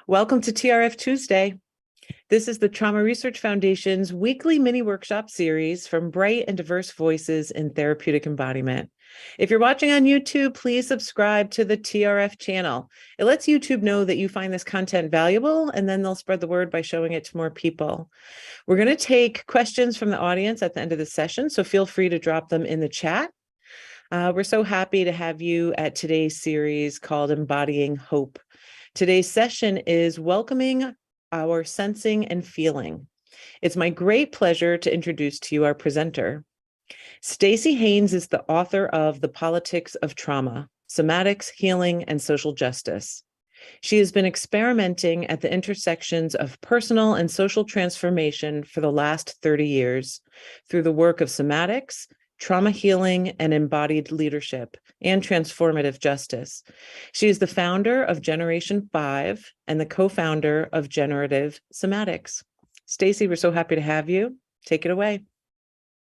Welcome to TRF Tuesday. This is the Trauma Research Foundation's weekly mini workshop series from bright and diverse voices in therapeutic embodiment. If you're watching on YouTube, please subscribe to the TRF channel. It lets YouTube know that you find this content valuable, and then they'll spread the word by showing it to more people. We're going to take questions from the audience at the end of the session, so feel free to drop them in the chat. We're so happy to have you at today's series called Embodying Hope. Today's session is welcoming our sensing and feeling. It's my great pleasure to introduce to you our presenter. Staci Haines is the author of The Politics of Trauma, Somatics, Healing, and Social Justice. She has been experimenting at the intersections of personal and social transformation for the last 30 years through the work of somatics, trauma healing, and embodied leadership, and transformative justice. She is the founder of Generation 5 and the co-founder of Generative Somatics. Staci, we're so happy to have you. Take it away.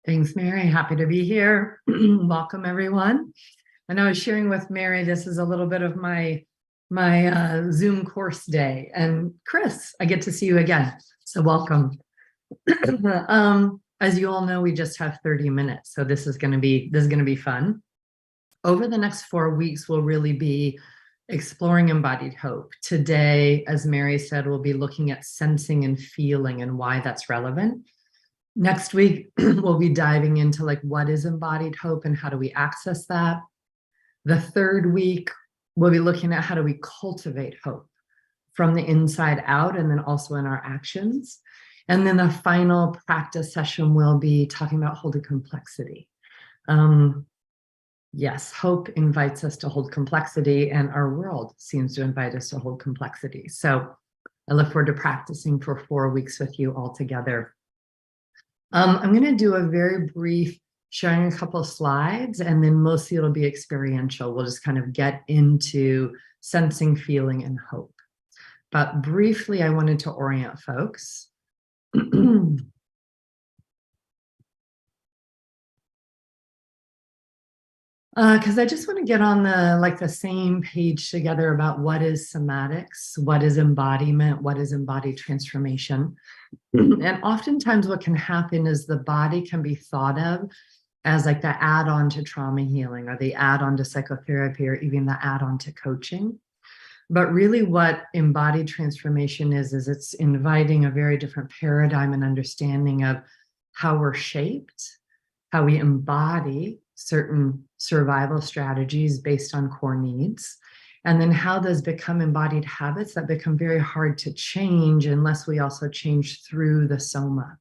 Thanks, Mary. Happy to be here. Welcome, everyone. And I was sharing with Mary, this is a little bit of my Zoom course day. And Chris, I get to see you again. So welcome. As you all know, we just have 30 minutes. So this is going to be fun. Over the next 4 weeks, we'll really be exploring embodied hope. Today, as Mary said, we'll be looking at sensing and feeling and why that's relevant. Next week, we'll be diving into what is embodied hope and how do we access that. The third week, we'll be looking at how do we cultivate hope from the inside out and then also in our actions. And then the final practice session will be talking about holding complexity. Yes, hope invites us to hold complexity, and our world seems to invite us to hold complexity. So I look forward to practicing for 4 weeks with you all together. I'm going to do a very brief sharing a couple of slides, and then mostly it'll be experiential. We'll just kind of get into sensing, feeling, and hope. But briefly, I wanted to orient folks. Because I just want to get on the same page together about what is somatics, what is embodiment, what is embodied transformation. And oftentimes what can happen is the body can be thought of as the add-on to trauma healing or the add-on to psychotherapy or even the add-on to coaching. But really what embodied transformation is it's inviting a very different paradigm and understanding of how we're shaped, how we embody certain survival strategies based on core needs, and then how those become embodied habits that become very hard to change unless we also change through the soma.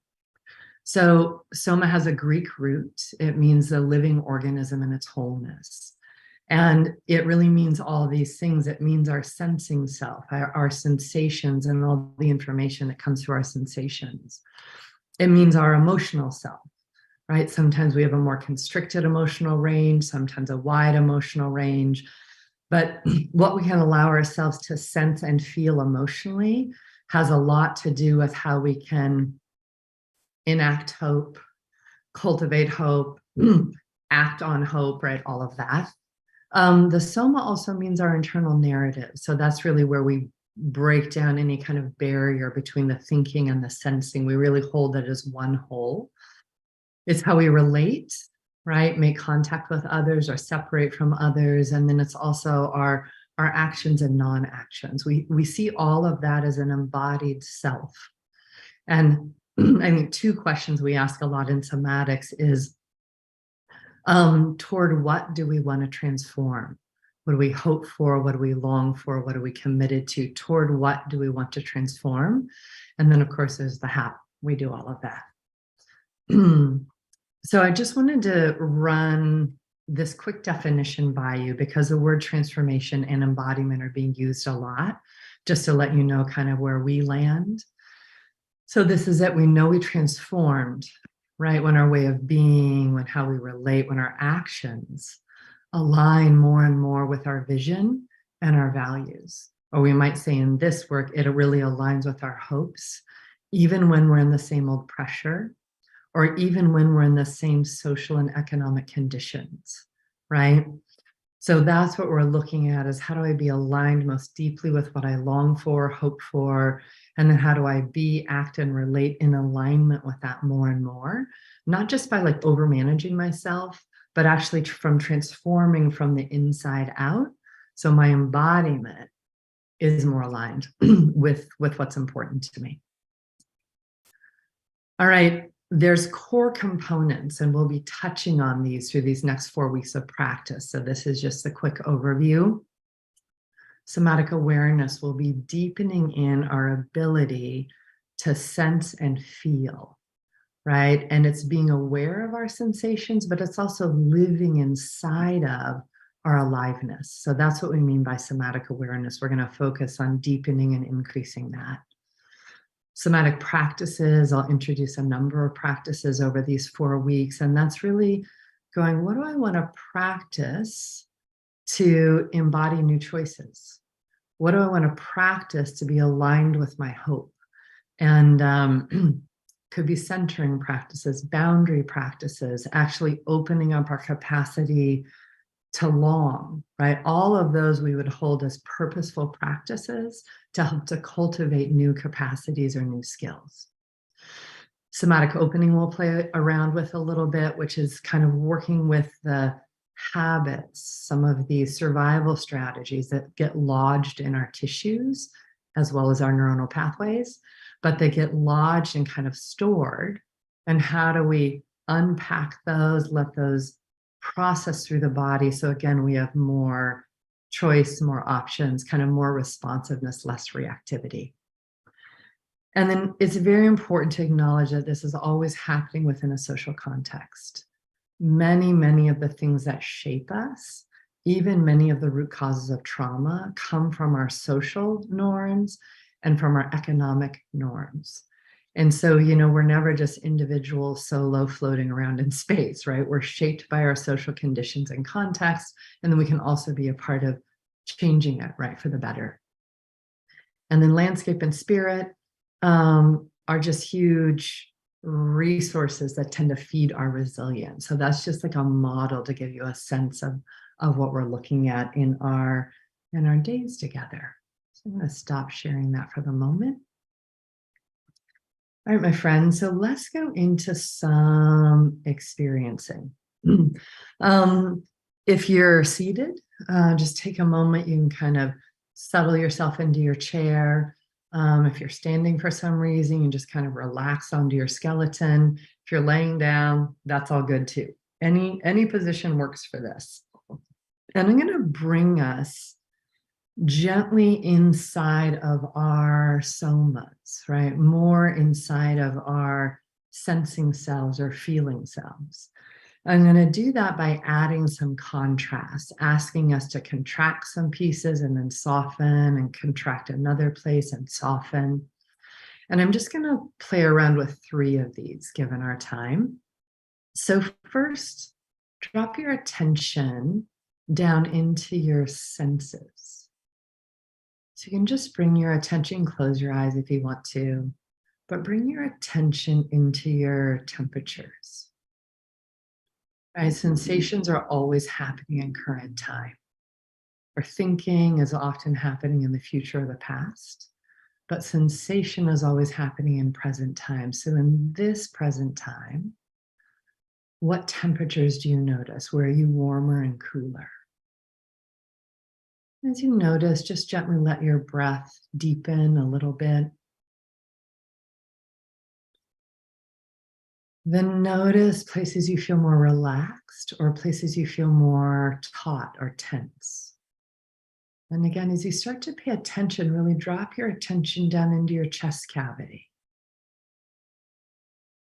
So soma has a Greek root. It means the living organism in its wholeness. And it really means all these things. It means our sensing self, our sensations, and all the information that comes through our sensations. It means our emotional self, right? Sometimes we have a more constricted emotional range, sometimes a wide emotional range. But what we can allow ourselves to sense and feel emotionally has a lot to do with how we can enact hope, cultivate hope, act on hope, right? All of that. The soma also means our internal narrative. So that's really where we break down any kind of barrier between the thinking and the sensing. We really hold it as one whole. It's how we relate, right? Make contact with others or separate from others. And then it's also our actions and non-actions. We see all of that as an embodied self. And I think 2 questions we ask a lot in somatics is, toward what do we want to transform? What do we hope for? What do we long for? What are we committed to? Toward what do we want to transform? And then, of course, there's the how. We do all of that. So I just wanted to run this quick definition by you because the word transformation and embodiment are being used a lot, just to let you know kind of where we land. So this is it. We know we transformed, right? When our way of being, when how we relate, when our actions align more and more with our vision and our values. Or we might say in this work, it really aligns with our hopes, even when we're in the same old pressure, or even when we're in the same social and economic conditions, right? So that's what we're looking at, is how do I be aligned most deeply with what I long for, hope for, and then how do I be, act, and relate in alignment with that more and more, not just by like over managing myself, but actually from transforming from the inside out. So my embodiment is more aligned with what's important to me. All right, there's core components, and we'll be touching on these through these next 4 weeks of practice. So this is just a quick overview. Somatic awareness will be deepening in our ability to sense and feel, right? And it's being aware of our sensations, but it's also living inside of our aliveness. So that's what we mean by somatic awareness. We're going to focus on deepening and increasing that. Somatic practices, I'll introduce a number of practices over these 4 weeks, and that's really going, what do I want to practice to embody new choices? What do I want to practice to be aligned with my hope? And could be centering practices, boundary practices, actually opening up our capacity to long, right? All of those we would hold as purposeful practices to help to cultivate new capacities or new skills. Somatic opening we'll play around with a little bit, which is kind of working with the habits, some of these survival strategies that get lodged in our tissues, as well as our neuronal pathways, but they get lodged and kind of stored. And how do we unpack those, let those process through the body? So again, we have more choice, more options, kind of more responsiveness, less reactivity. And then it's very important to acknowledge that this is always happening within a social context. Many of the things that shape us, even many of the root causes of trauma, come from our social norms and from our economic norms. And so, we're never just individuals solo floating around in space, right? We're shaped by our social conditions and context, and then we can also be a part of changing it, right, for the better. And then landscape and spirit are just huge resources that tend to feed our resilience. So that's just like a model to give you a sense of what we're looking at in our days together. So I'm going to stop sharing that for the moment. All right, my friends, so let's go into some experiencing. If you're seated, just take a moment. You can kind of settle yourself into your chair. If you're standing for some reason, you just kind of relax onto your skeleton. If you're laying down, that's all good too. Any position works for this. And I'm going to bring us gently inside of our somas, right? More inside of our sensing cells or feeling cells. I'm going to do that by adding some contrast, asking us to contract some pieces and then soften, and contract another place and soften. And I'm just going to play around with 3 of these given our time. So first, drop your attention down into your senses. So you can just bring your attention, close your eyes if you want to, but bring your attention into your temperatures. Right? Sensations are always happening in current time. Our thinking is often happening in the future or the past, but sensation is always happening in present time. So in this present time, what temperatures do you notice? Where are you warmer and cooler? As you notice, just gently let your breath deepen a little bit. Then notice places you feel more relaxed or places you feel more taut or tense. And again, as you start to pay attention, really drop your attention down into your chest cavity.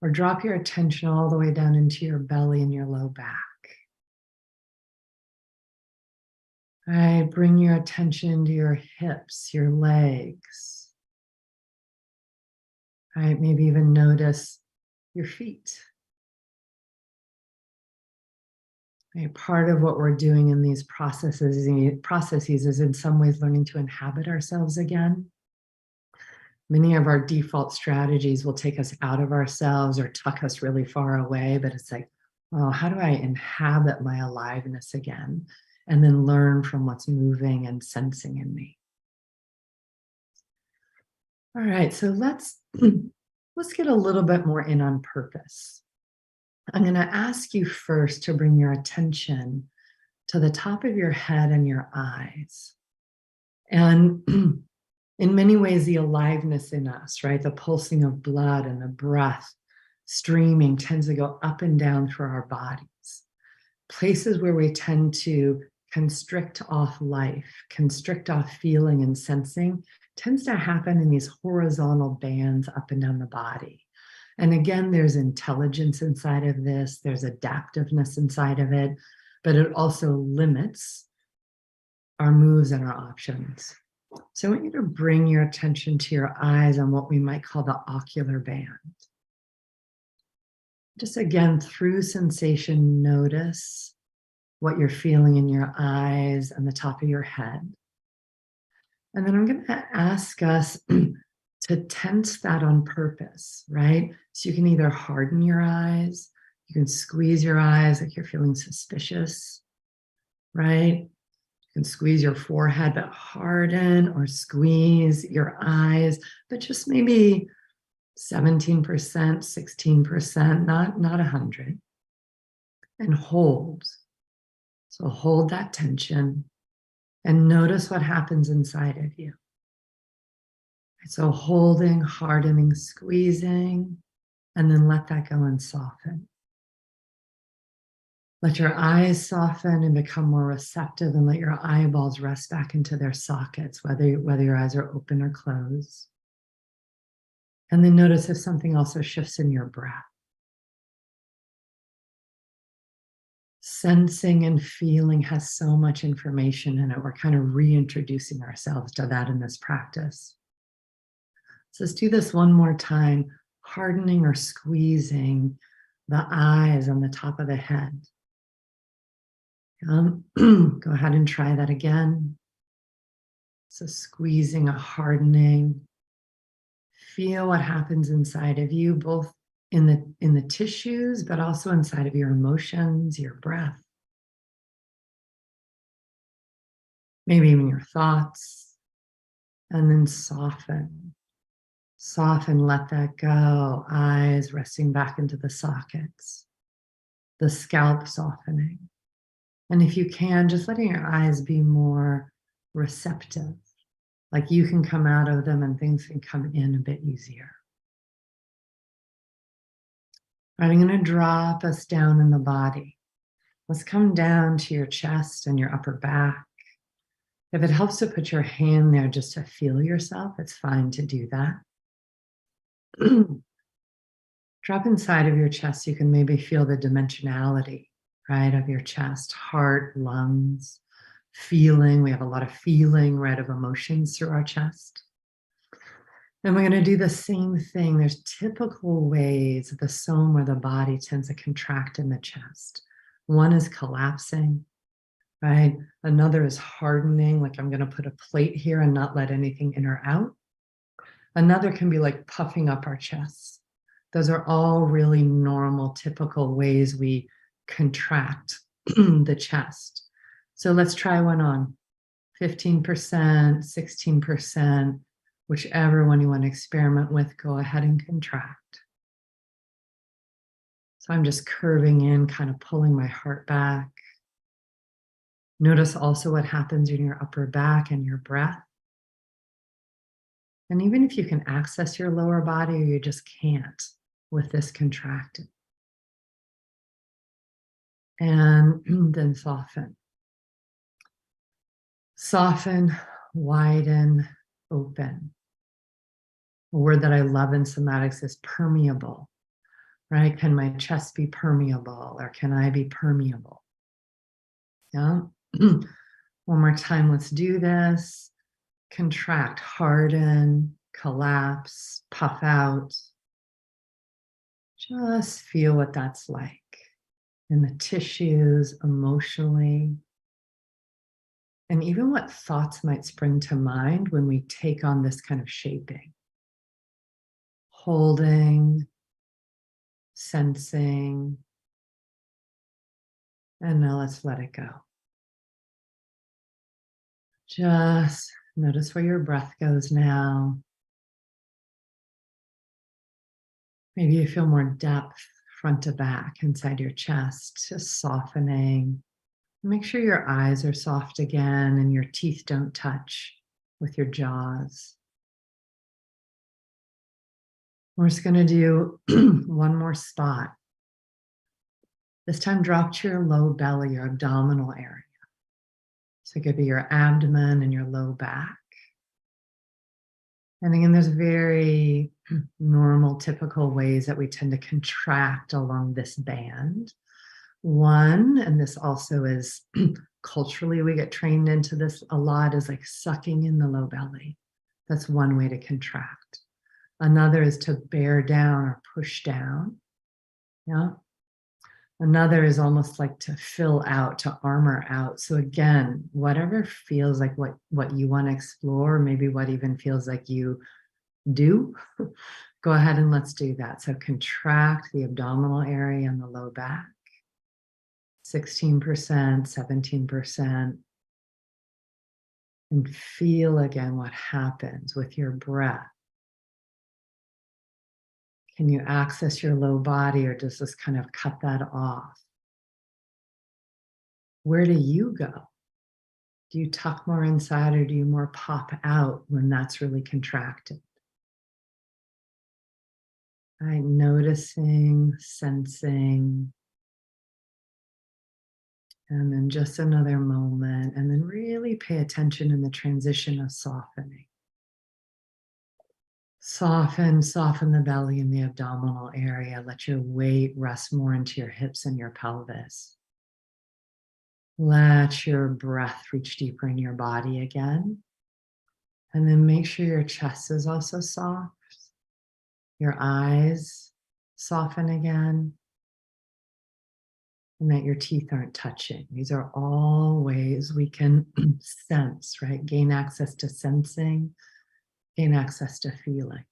Or drop your attention all the way down into your belly and your low back. All right, bring your attention to your hips, your legs. All right, maybe even notice your feet. Right, part of what we're doing in these processes is in some ways learning to inhabit ourselves again. Many of our default strategies will take us out of ourselves or tuck us really far away, but it's like, oh, how do I inhabit my aliveness again? and then learn from what's moving and sensing in me. All right, so let's get a little bit more in on purpose. I'm going to ask you first to bring your attention to the top of your head and your eyes. And in many ways, the aliveness in us, right? The pulsing of blood and the breath streaming tends to go up and down through our bodies. Places where we tend to constrict off life, constrict off feeling and sensing, tends to happen in these horizontal bands up and down the body. And again, there's intelligence inside of this, there's adaptiveness inside of it, but it also limits our moves and our options. So I want you to bring your attention to your eyes on what we might call the ocular band. Just again, through sensation, notice what you're feeling in your eyes and the top of your head. And then I'm going to ask us to tense that on purpose, right? So you can either harden your eyes, you can squeeze your eyes like you're feeling suspicious, right? You can squeeze your forehead, but harden, or squeeze your eyes, but just maybe 17%, 16%, not 100. And hold. So hold that tension and notice what happens inside of you. So holding, hardening, squeezing, and then let that go and soften. Let your eyes soften and become more receptive, and let your eyeballs rest back into their sockets, whether your eyes are open or closed. And then notice if something also shifts in your breath. Sensing and feeling has so much information in it. We're kind of reintroducing ourselves to that in this practice. So let's do this one more time, hardening or squeezing the eyes on the top of the head. Go ahead and try that again. So squeezing, a hardening. Feel what happens inside of you, both in the tissues, but also inside of your emotions, your breath. Maybe even your thoughts. And then soften. Soften, let that go. Eyes resting back into the sockets. The scalp softening. And if you can, just letting your eyes be more receptive. Like you can come out of them and things can come in a bit easier. All right, I'm going to drop us down in the body. Let's come down to your chest and your upper back. If it helps to put your hand there just to feel yourself, it's fine to do that. Drop inside of your chest. You can maybe feel the dimensionality, right, of your chest, heart, lungs, feeling. We have a lot of feeling, right, of emotions through our chest. And we're going to do the same thing. There's typical ways of the soma where the body tends to contract in the chest. One is collapsing, right? Another is hardening, like I'm going to put a plate here and not let anything in or out. Another can be like puffing up our chests. Those are all really normal, typical ways we contract the chest. So let's try one on. 15%, 16%, whichever one you want to experiment with, go ahead and contract. So I'm just curving in, kind of pulling my heart back. Notice also what happens in your upper back and your breath. And even if you can access your lower body, or you just can't with this contracted. And then soften. Soften, widen, open. A word that I love in somatics is permeable, right? Can my chest be permeable, or can I be permeable? Yeah. One more time, let's do this. Contract, harden, collapse, puff out. Just feel what that's like in the tissues, emotionally. And even what thoughts might spring to mind when we take on this kind of shaping. Holding, sensing, and now let's let it go. Just notice where your breath goes now. Maybe you feel more depth front to back inside your chest, just softening. Make sure your eyes are soft again and your teeth don't touch with your jaws. We're just going to do one more spot. This time drop to your low belly, your abdominal area. So it could be your abdomen and your low back. And again, there's very normal, typical ways that we tend to contract along this band. One, and this also is culturally, we get trained into this a lot, is like sucking in the low belly. That's one way to contract. Another is to bear down or push down. Yeah. Another is almost like to fill out, to armor out. So again, whatever feels like what you want to explore, maybe what even feels like you do, go ahead and let's do that. So contract the abdominal area and the low back. 16%, 17%. And feel again what happens with your breath. Can you access your low body, or does this kind of cut that off? Where do you go? Do you tuck more inside, or do you more pop out when that's really contracted? Right, noticing, sensing, and then just another moment, and then really pay attention in the transition of softening. Soften the belly and the abdominal area. Let your weight rest more into your hips and your pelvis. Let your breath reach deeper in your body again. And then make sure your chest is also soft. Your eyes soften again. And that your teeth aren't touching. These are all ways we can sense, right? Gain access to sensing, gain access to feeling.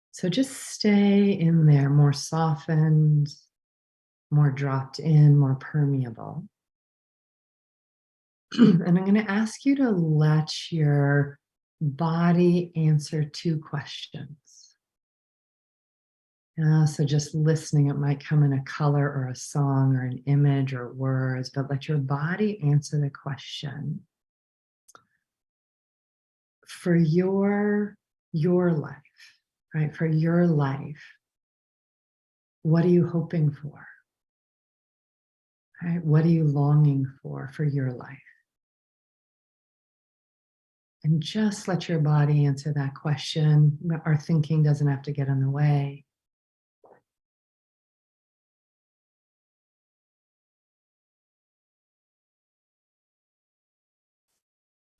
So just stay in there, more softened, more dropped in, more permeable. And I'm going to ask you to let your body answer two questions. So just listening, it might come in a color or a song or an image or words, but let your body answer the question. For your life, right? For your life, what are you hoping for? Right? What are you longing for your life? And just let your body answer that question. Our thinking doesn't have to get in the way.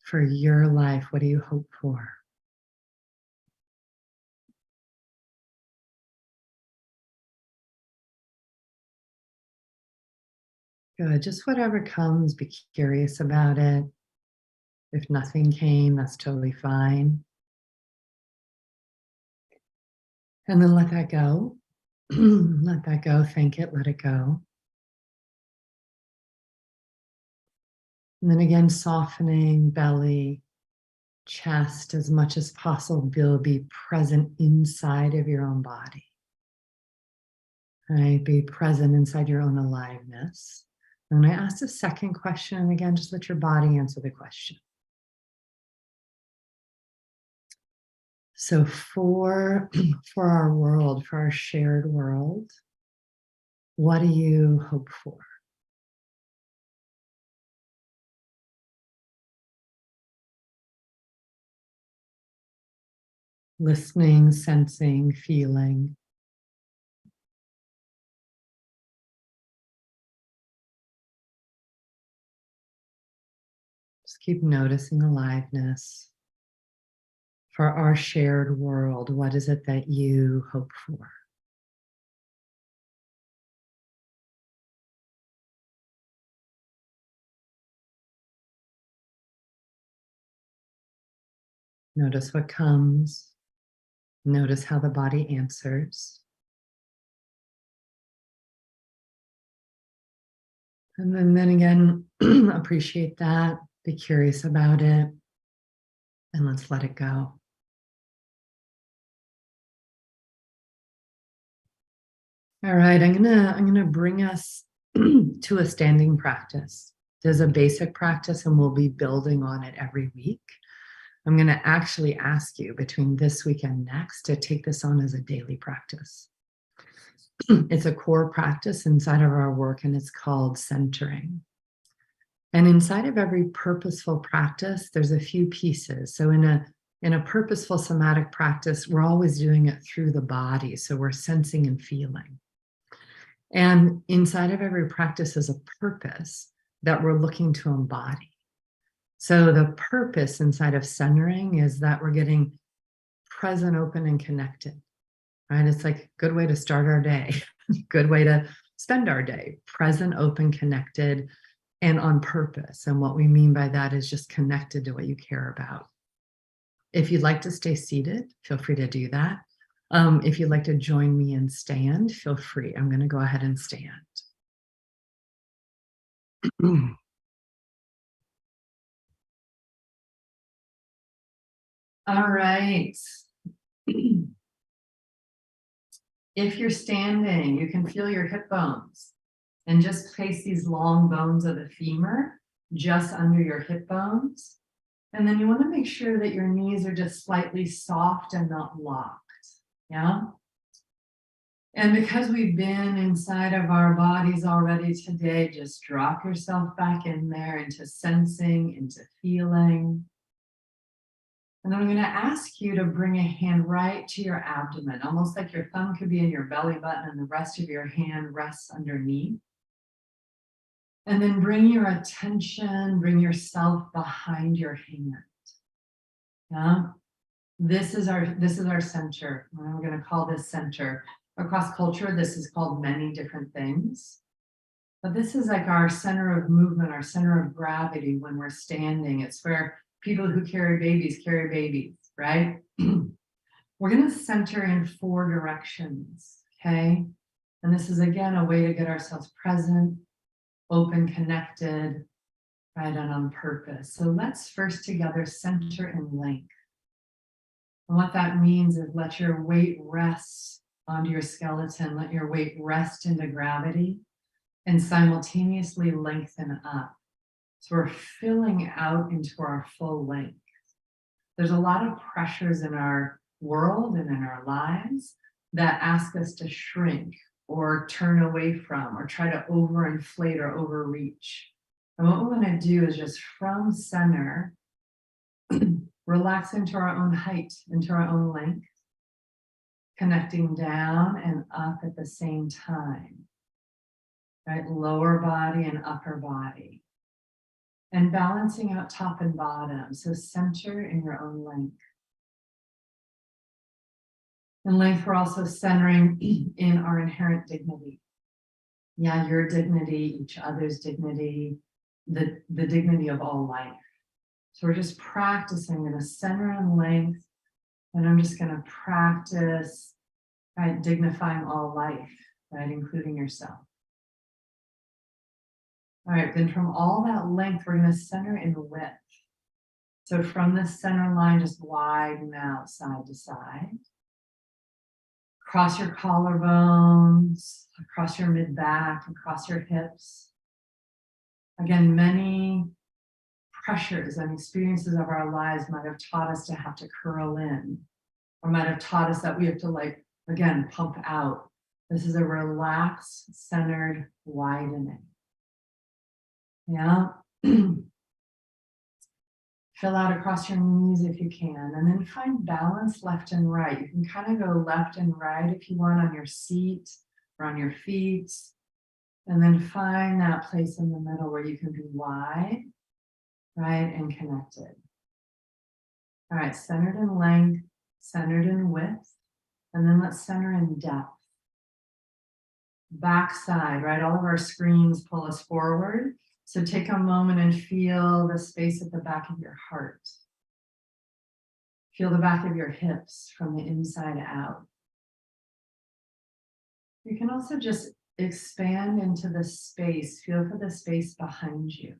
For your life, what do you hope for? Good. Just whatever comes, be curious about it. If nothing came, that's totally fine. And then let that go. Let that go. Thank it. Let it go. And then again, softening belly, chest as much as possible. Be present inside of your own body. Right? Be present inside your own aliveness. And when I ask the second question, and again, just let your body answer the question. So for our world, for our shared world, what do you hope for? Listening, sensing, feeling. Just keep noticing aliveness. For our shared world, what is it that you hope for? Notice what comes. Notice how the body answers. And then again, appreciate that. Be curious about it, and let's let it go. All right, I'm gonna bring us to a standing practice. There's a basic practice, and we'll be building on it every week. I'm going to actually ask you between this week and next to take this on as a daily practice. It's a core practice inside of our work, and it's called centering. And inside of every purposeful practice, there's a few pieces. So in a purposeful somatic practice, we're always doing it through the body. So we're sensing and feeling. And inside of every practice is a purpose that we're looking to embody. So the purpose inside of centering is that we're getting present, open, and connected, right? It's like a good way to start our day, good way to spend our day, present, open, connected, and on purpose. And what we mean by that is just connected to what you care about. If you'd like to stay seated, feel free to do that. If you'd like to join me and stand, feel free. I'm going to go ahead and stand. All right. If you're standing, you can feel your hip bones and just place these long bones of the femur just under your hip bones. And then you want to make sure that your knees are just slightly soft and not locked. Yeah. And because we've been inside of our bodies already today, just drop yourself back in there into sensing, into feeling. And then I'm going to ask you to bring a hand right to your abdomen, almost like your thumb could be in your belly button and the rest of your hand rests underneath. And then bring your attention, bring yourself behind your hand. Yeah. This is our center. We're going to call this center. Across culture, this is called many different things. But this is like our center of movement, our center of gravity when we're standing. It's where people who carry babies, right? We're going to center in 4 directions, okay? And this is, again, a way to get ourselves present, open, connected, right, and on purpose. So let's first together center in length. And what that means is let your weight rest onto your skeleton, let your weight rest into gravity, and simultaneously lengthen up. So we're filling out into our full length. There's a lot of pressures in our world and in our lives that ask us to shrink or turn away from or try to overinflate or overreach. And what we want to do is just from center, relax into our own height, into our own length, connecting down and up at the same time, right? Lower body and upper body. And balancing out top and bottom. So center in your own length. In length, we're also centering in our inherent dignity. Yeah, your dignity, each other's dignity, the dignity of all life. So we're just practicing in a center and length. And I'm just going to practice, right, dignifying all life, right, including yourself. All right, then from all that length, we're going to center in width. So from the center line, just widen out side to side. Across your collarbones, across your mid-back, across your hips. Again, many pressures and experiences of our lives might have taught us to have to curl in, or might have taught us that we have to, like, again, pump out. This is a relaxed, centered widening. Yeah. Fill out across your knees if you can, and then find balance left and right. You can kind of go left and right if you want on your seat or on your feet, and then find that place in the middle where you can be wide, right, and connected. All right, centered in length, centered in width, and then let's center in depth. Backside, right, all of our screens pull us forward. So take a moment and feel the space at the back of your heart. Feel the back of your hips from the inside out. You can also just expand into the space. Feel for the space behind you.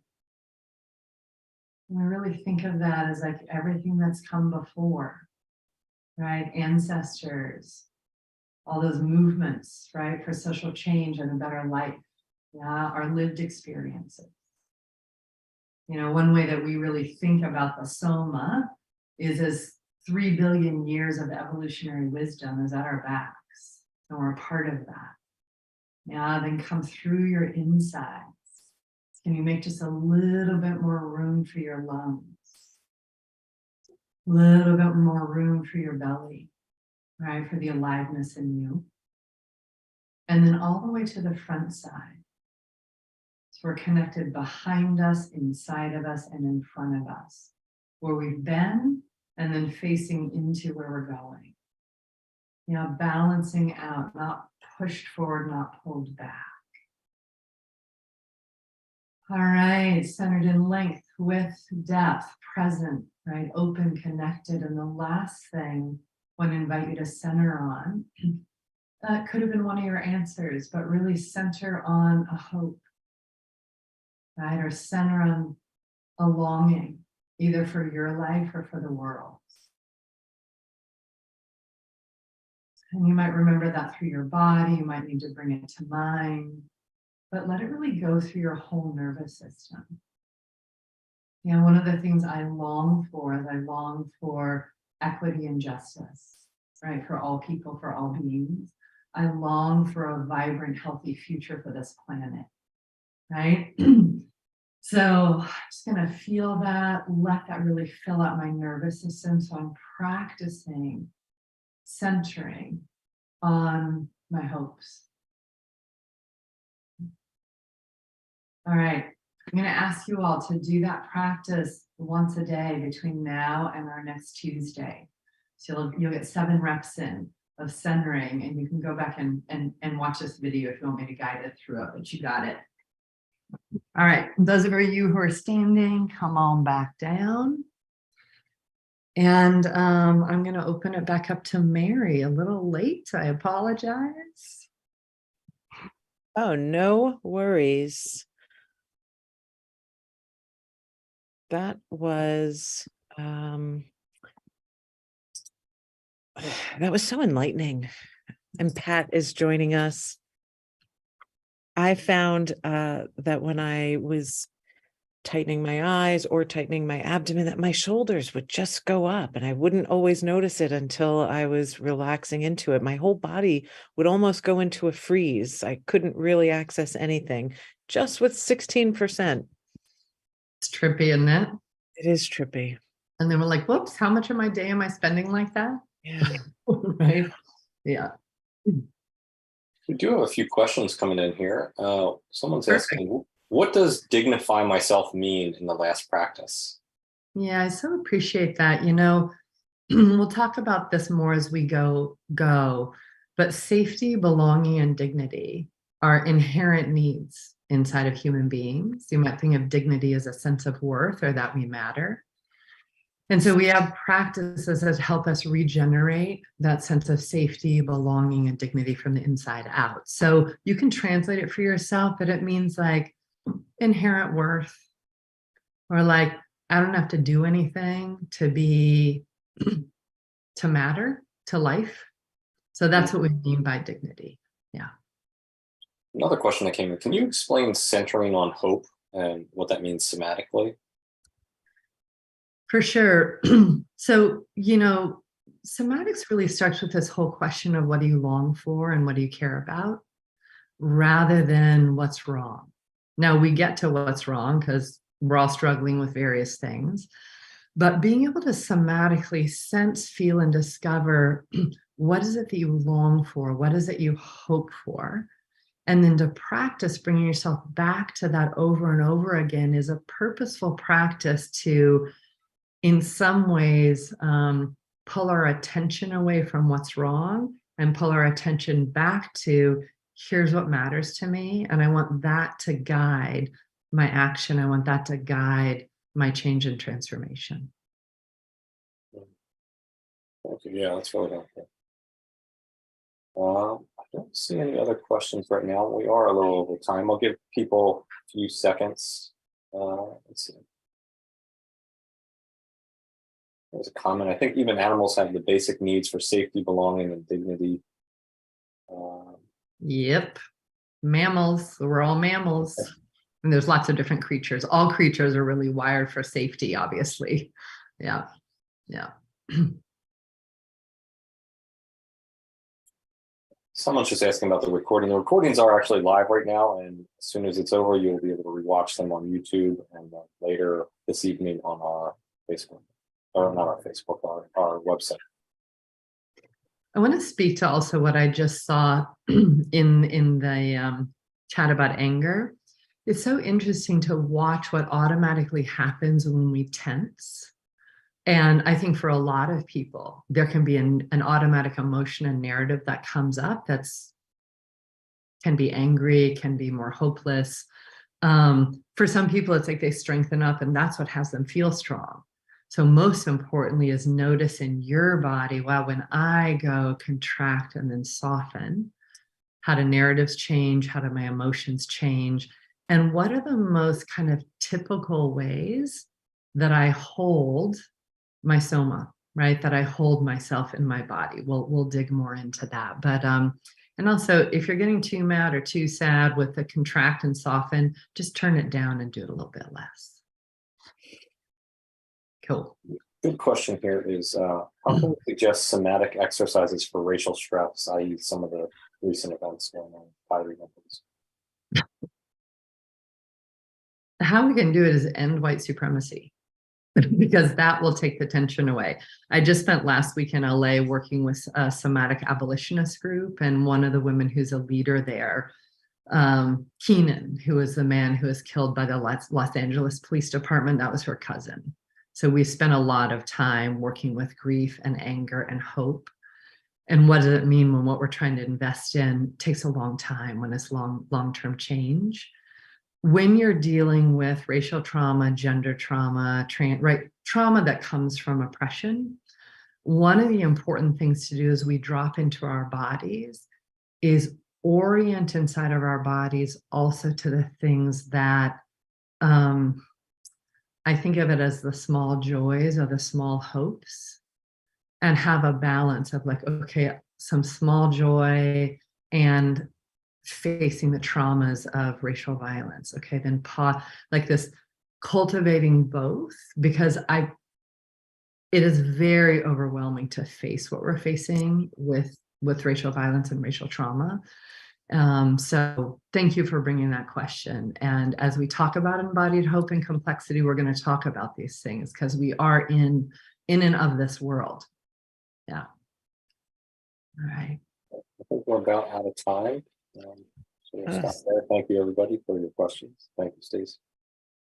And I really think of that as like everything that's come before, right? Ancestors, all those movements, right, for social change and a better life. Yeah, our lived experiences. You know, one way that we really think about the soma is as 3 billion years of evolutionary wisdom is at our backs, and we're a part of that. Yeah, then come through your insides. Can you make just a little bit more room for your lungs? A little bit more room for your belly, right? For the aliveness in you. And then all the way to the front side. So we're connected behind us, inside of us, and in front of us, where we've been, and then facing into where we're going. You know, balancing out, not pushed forward, not pulled back. All right, centered in length, width, depth, present, right? Open, connected. And the last thing I want to invite you to center on, that could have been one of your answers, but really center on a hope, right? Or center on a longing, either for your life or for the world. And you might remember that through your body, you might need to bring it to mind, but let it really go through your whole nervous system. You know, one of the things I long for is I long for equity and justice, right? For all people, for all beings. I long for a vibrant, healthy future for this planet, right? So I'm just going to feel that, let that really fill out my nervous system. So I'm practicing centering on my hopes. All right. I'm going to ask you all to do that practice once a day between now and our next Tuesday. So you'll get 7 reps in of centering, and you can go back and watch this video if you want me to guide it through it, but you got it. All right. Those of you who are standing, come on back down. And I'm going to open it back up to Mary. A little late. I apologize. Oh, no worries. That was that was so enlightening. And Pat is joining us. I found that when I was tightening my eyes or tightening my abdomen, that my shoulders would just go up, and I wouldn't always notice it until I was relaxing into it. My whole body would almost go into a freeze. I couldn't really access anything, just with 16%. It's trippy, isn't it? It is trippy. And then we're like, whoops, how much of my day am I spending like that? Yeah. Right? Yeah. We do have a few questions coming in here. Someone's asking, what does dignify myself mean in the last practice? Yeah, I so appreciate that. You know, we'll talk about this more as we go, but safety, belonging, and dignity are inherent needs inside of human beings. You might think of dignity as a sense of worth or that we matter. And so we have practices that help us regenerate that sense of safety, belonging, and dignity from the inside out. So you can translate it for yourself, but it means like inherent worth, or like, I don't have to do anything to be, to matter to life. So that's what we mean by dignity. Yeah. Another question that came in, can you explain centering on hope and what that means somatically? For sure. So, you know, somatics really starts with this whole question of what do you long for and what do you care about, rather than what's wrong. Now we get to what's wrong because we're all struggling with various things, but being able to somatically sense, feel, and discover what is it that you long for? What is it you hope for? And then to practice bringing yourself back to that over and over again is a purposeful practice to, in some ways, pull our attention away from what's wrong and pull our attention back to here's what matters to me. And I want that to guide my action. I want that to guide my change and transformation. Okay, yeah, that's really helpful. I don't see any other questions right now. We are a little over time. I'll give people a few seconds. Let's see. There's a comment. I think even animals have the basic needs for safety, belonging, and dignity. Yep. Mammals, we're all mammals. And there's lots of different creatures. All creatures are really wired for safety, obviously. Yeah. Yeah. Someone's just asking about the recording. The recordings are actually live right now, and as soon as it's over, you'll be able to rewatch them on YouTube and later this evening on our Facebook, or not our Facebook, our website. I want to speak to also what I just saw in the chat about anger. It's so interesting to watch what automatically happens when we tense. And I think for a lot of people, there can be an automatic emotion and narrative that comes up that's can be angry, can be more hopeless. For some people, it's like they strengthen up and that's what has them feel strong. So most importantly is notice in your body, wow, when I go contract and then soften, how do narratives change? How do my emotions change? And what are the most kind of typical ways that I hold my soma, right? That I hold myself in my body. We'll dig more into that. But and also if you're getting too mad or too sad with the contract and soften, just turn it down and do it a little bit less. Cool. Good question here is how can we suggest somatic exercises for racial stress, i.e. some of the recent events going on, fiery weapons? How we can do it is end white supremacy. Because that will take the tension away. I just spent last week in LA working with a somatic abolitionist group, and one of the women who's a leader there, Keenan, who was the man who was killed by the Los Angeles Police Department, that was her cousin. So we spent a lot of time working with grief and anger and hope. And what does it mean when what we're trying to invest in takes a long time, when it's long-term change? When you're dealing with racial trauma, gender trauma, trauma that comes from oppression, one of the important things to do as we drop into our bodies is orient inside of our bodies also to the things that I think of it as the small joys or the small hopes, and have a balance of like, okay, some small joy and facing the traumas of racial violence. Okay, then like this, cultivating both, because it is very overwhelming to face what we're facing with racial violence and racial trauma. So thank you for bringing that question. And as we talk about embodied hope and complexity, we're going to talk about these things because we are in and of this world. Yeah. All right. I think we're about out of time. So we'll stop there. Thank you, everybody, for your questions. Thank you, Staci.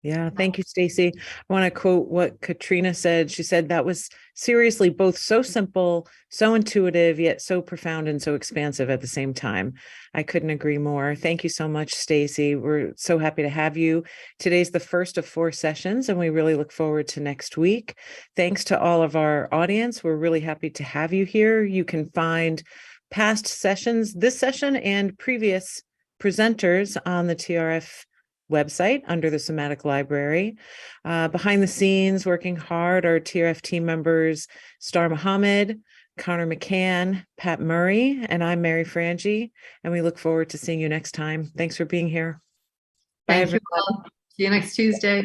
Yeah, thank you, Staci. I want to quote what Katrina said. She said that was seriously both so simple, so intuitive, yet so profound and so expansive at the same time. I couldn't agree more. Thank you so much, Staci. We're so happy to have you. Today's the first of 4 sessions, and we really look forward to next week. Thanks to all of our audience. We're really happy to have you here. You can find past sessions, this session and previous presenters on the TRF website under the Somatic Library. Behind the scenes, working hard, are TRF team members Star Muhammad, Connor McCann, Pat Murray, and I'm Mary Frangie, and we look forward to seeing you next time. Thanks for being here. Bye, Thank you all. See you next Tuesday.